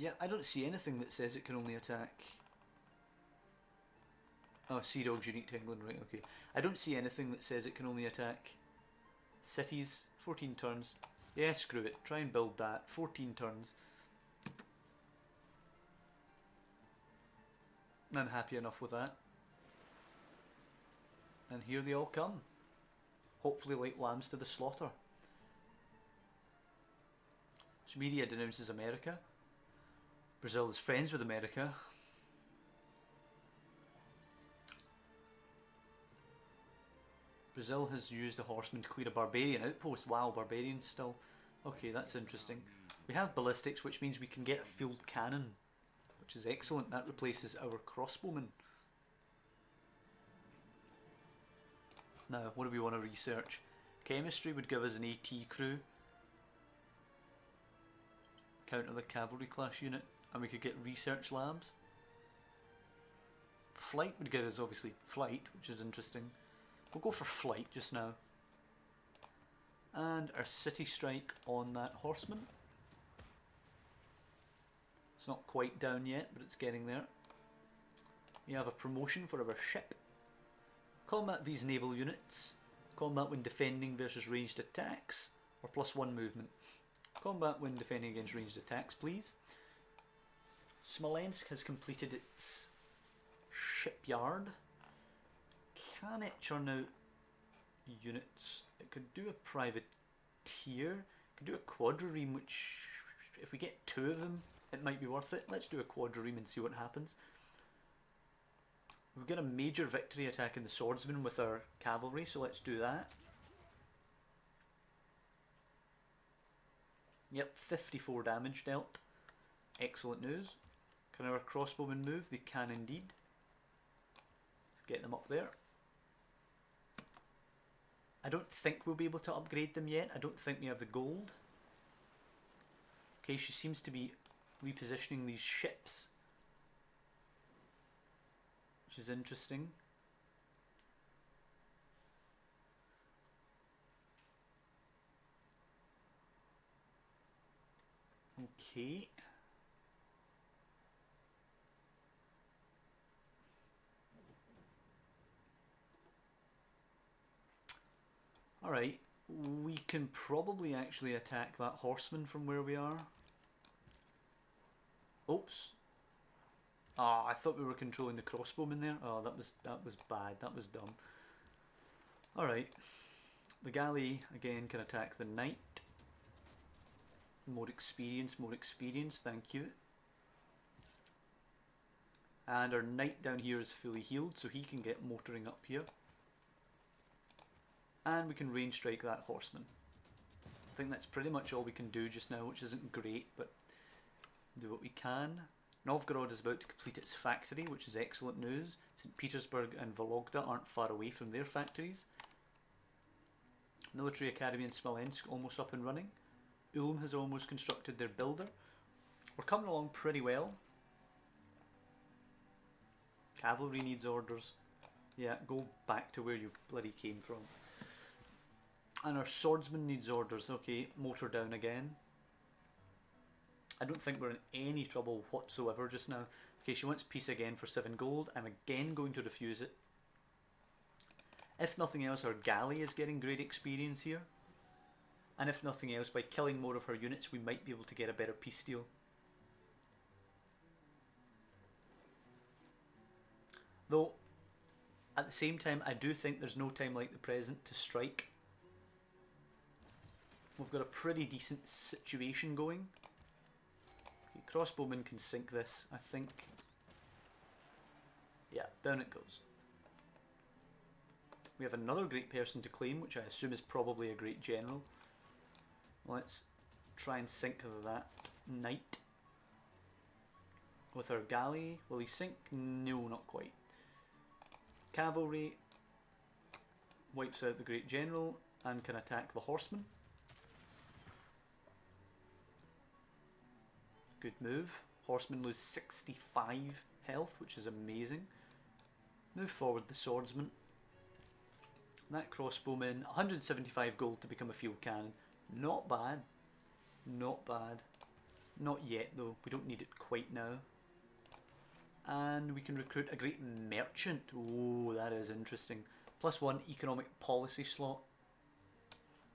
Yeah, I don't see anything that says it can only attack. Oh, Sea Dog's unique to England, right, okay. I don't see anything that says it can only attack cities. 14 turns. Yeah, screw it. Try and build that. 14 turns. I'm happy enough with that. And here they all come. Hopefully like lambs to the slaughter. Syria denounces America. Brazil is friends with America. Brazil has used a horseman to clear a barbarian outpost. Wow, barbarians still. Okay, that's interesting. We have ballistics, which means we can get a field cannon, which is excellent. That replaces our crossbowmen. Now, what do we want to research? Chemistry would give us an AT crew. Counter the cavalry class unit, and we could get research labs. Flight would give us obviously flight, which is interesting. We'll go for flight just now. And our city strike on that horseman. It's not quite down yet, but it's getting there. We have a promotion for our ship. Combat vs naval units. Combat when defending versus ranged attacks, or +1 movement. Combat when defending against ranged attacks, please. Smolensk has completed its shipyard. Can it churn out units? It could do a privateer. It could do a quadrireme, which, if we get 2 of them, it might be worth it. Let's do a quadrireme and see what happens. We've got a major victory attacking the swordsman with our cavalry, so let's do that. Yep, 54 damage dealt. Excellent news. Can our crossbowmen move? They can indeed. Let's get them up there. I don't think we'll be able to upgrade them yet. I don't think we have the gold. Okay, she seems to be repositioning these ships, which is interesting. Okay. Alright, we can probably actually attack that horseman from where we are. Oops. Ah, I thought we were controlling the crossbowman there. Oh, that was bad. That was dumb. Alright. The galley, again, can attack the knight. More experience, thank you. And our knight down here is fully healed, so he can get motoring up here. And we can range strike that horseman. I think that's pretty much all we can do just now, which isn't great, but do what we can. Novgorod is about to complete its factory, which is excellent news. St. Petersburg and Vologda aren't far away from their factories. Military Academy in Smolensk almost up and running. Ulm has almost constructed their builder. We're coming along pretty well. Cavalry needs orders. Yeah, go back to where you bloody came from. And our swordsman needs orders. Okay, motor down again. I don't think we're in any trouble whatsoever just now. Okay, she wants peace again for 7 gold. I'm again going to refuse it. If nothing else, our galley is getting great experience here. And if nothing else, by killing more of her units, we might be able to get a better peace deal. Though, at the same time, I do think there's no time like the present to strike. We've got a pretty decent situation going. Okay, crossbowmen can sink this, I think. Yeah, down it goes. We have another great person to claim, which I assume is probably a great general. Let's try and sink that knight. With our galley, will he sink? No, not quite. Cavalry wipes out the great general and can attack the horseman. Good move. Horsemen lose 65 health, which is amazing. Move forward the swordsman. That crossbowman, 175 gold to become a field cannon. Not bad. Not bad. Not yet though, we don't need it quite now. And we can recruit a great merchant. Oh, that is interesting. +1 economic policy slot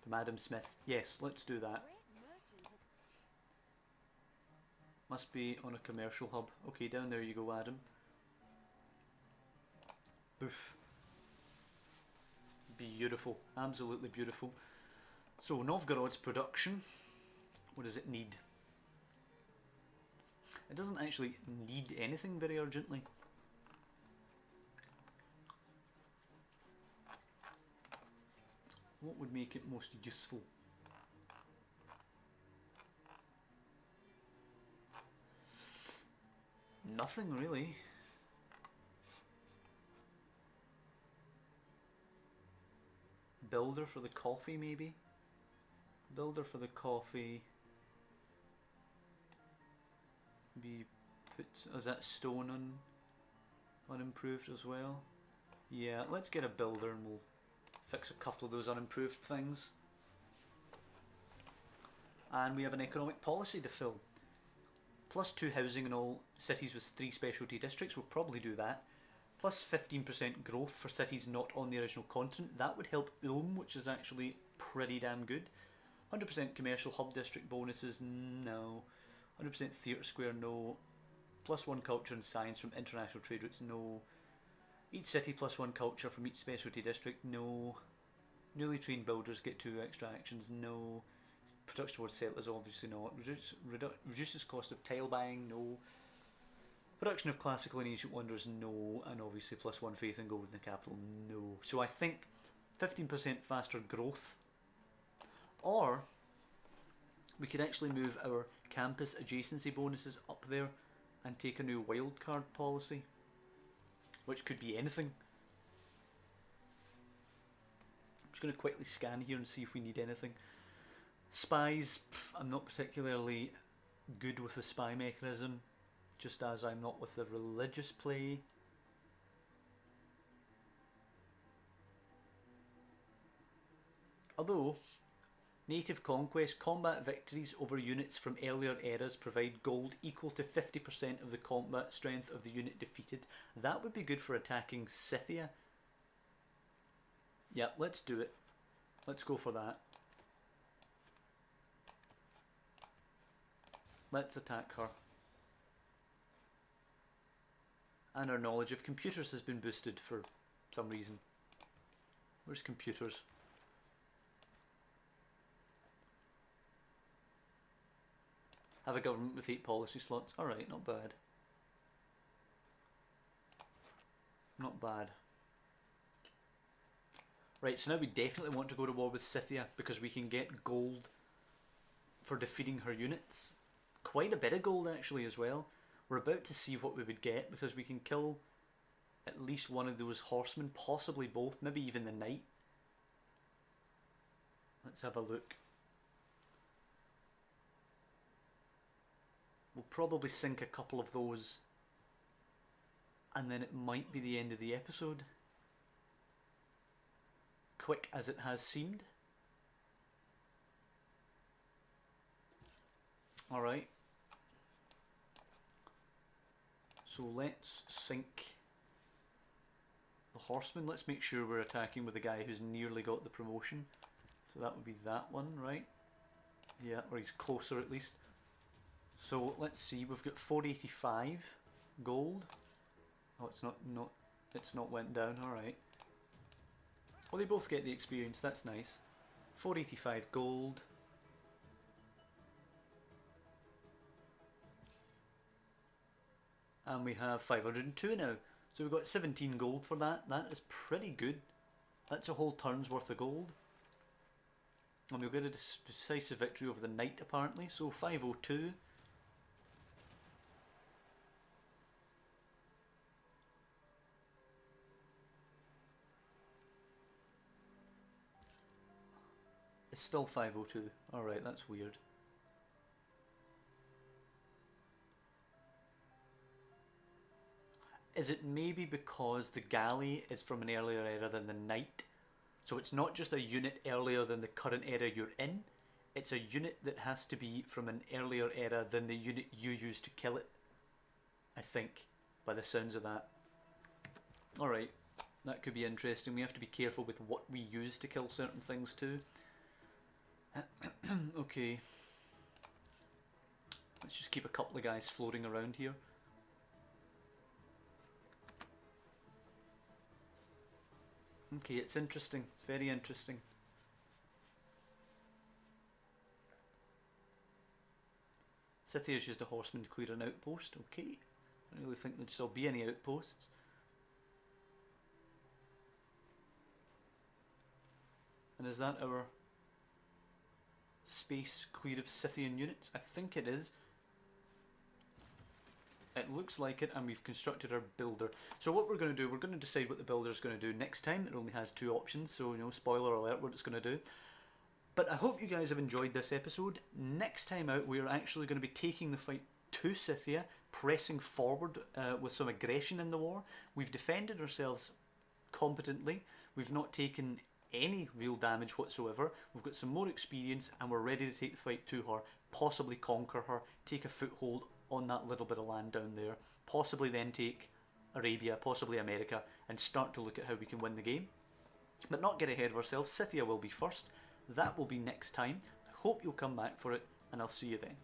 from Adam Smith. Yes, let's do that. Must be on a commercial hub. Okay, down there you go, Adam. Boof. Beautiful, absolutely beautiful. So Novgorod's production, what does it need? It doesn't actually need anything very urgently. What would make it most useful? Nothing really. Builder for the coffee maybe? Builder for the coffee. Be put, is that stone on unimproved as well? Yeah, let's get a builder and we'll fix a couple of those unimproved things. And we have an economic policy to fill. +2 housing in all cities with 3 specialty districts, we'll probably do that. +15% growth for cities not on the original continent, that would help Ulm, which is actually pretty damn good. 100% commercial hub district bonuses, no. 100% theatre square, no. +1 culture and science from international trade routes, no. Each city +1 culture from each specialty district, no. Newly trained builders get 2 extra actions, no. Production towards settlers, obviously not. Reduces cost of tile buying, no. Production of classical and ancient wonders, no. And obviously +1 faith in gold in the capital, no. So I think 15% faster growth. Or we could actually move our campus adjacency bonuses up there and take a new wildcard policy, which could be anything. I'm just going to quickly scan here and see if we need anything. Spies, I'm not particularly good with the spy mechanism, just as I'm not with the religious play. Although, native conquest, combat victories over units from earlier eras provide gold equal to 50% of the combat strength of the unit defeated. That would be good for attacking Sythia. Yeah, let's do it. Let's go for that. Let's attack her. And our knowledge of computers has been boosted for some reason. Where's computers? Have a government with 8 policy slots. Alright, not bad. Not bad. Right, so now we definitely want to go to war with Sythia because we can get gold for defeating her units. Quite a bit of gold actually as well. We're about to see what we would get because we can kill at least one of those horsemen, possibly both, maybe even the knight. Let's have a look. We'll probably sink a couple of those and then it might be the end of the episode. Quick as it has seemed. Alright. So let's sink the horseman. Let's make sure we're attacking with the guy who's nearly got the promotion. So that would be that one, right? Yeah, or he's closer at least. So let's see, we've got 485 gold. Oh, it's not went down, alright. Well, they both get the experience, that's nice. 485 gold. And we have 502 now. So we've got 17 gold for that. That is pretty good. That's a whole turn's worth of gold. And we'll get a decisive victory over the knight apparently. So 502. It's still 502. Alright, that's weird. Is it maybe because the galley is from an earlier era than the knight? So it's not just a unit earlier than the current era you're in, It's a unit that has to be from an earlier era than the unit you used to kill it. I think, by the sounds of that. Alright, that could be interesting. We have to be careful with what we use to kill certain things too. Okay. Let's just keep a couple of guys floating around here. Okay, it's interesting. It's very interesting. Sythia's used a horseman to clear an outpost. Okay. I don't really think there'd still be any outposts. And is that our space clear of Scythian units? I think it is. It looks like it, and we've constructed our builder. So what we're going to do, we're going to decide what the builder's going to do next time. It only has 2 options, so spoiler alert what it's going to do. But I hope you guys have enjoyed this episode. Next time out, we're actually going to be taking the fight to Sythia, pressing forward with some aggression in the war. We've defended ourselves competently. We've not taken any real damage whatsoever. We've got some more experience, and we're ready to take the fight to her, possibly conquer her, take a foothold on that little bit of land down there, possibly then take Arabia, possibly America, and start to look at how we can win the game. But not get ahead of ourselves. Sythia will be first. That will be next time. I hope you'll come back for it, and I'll see you then.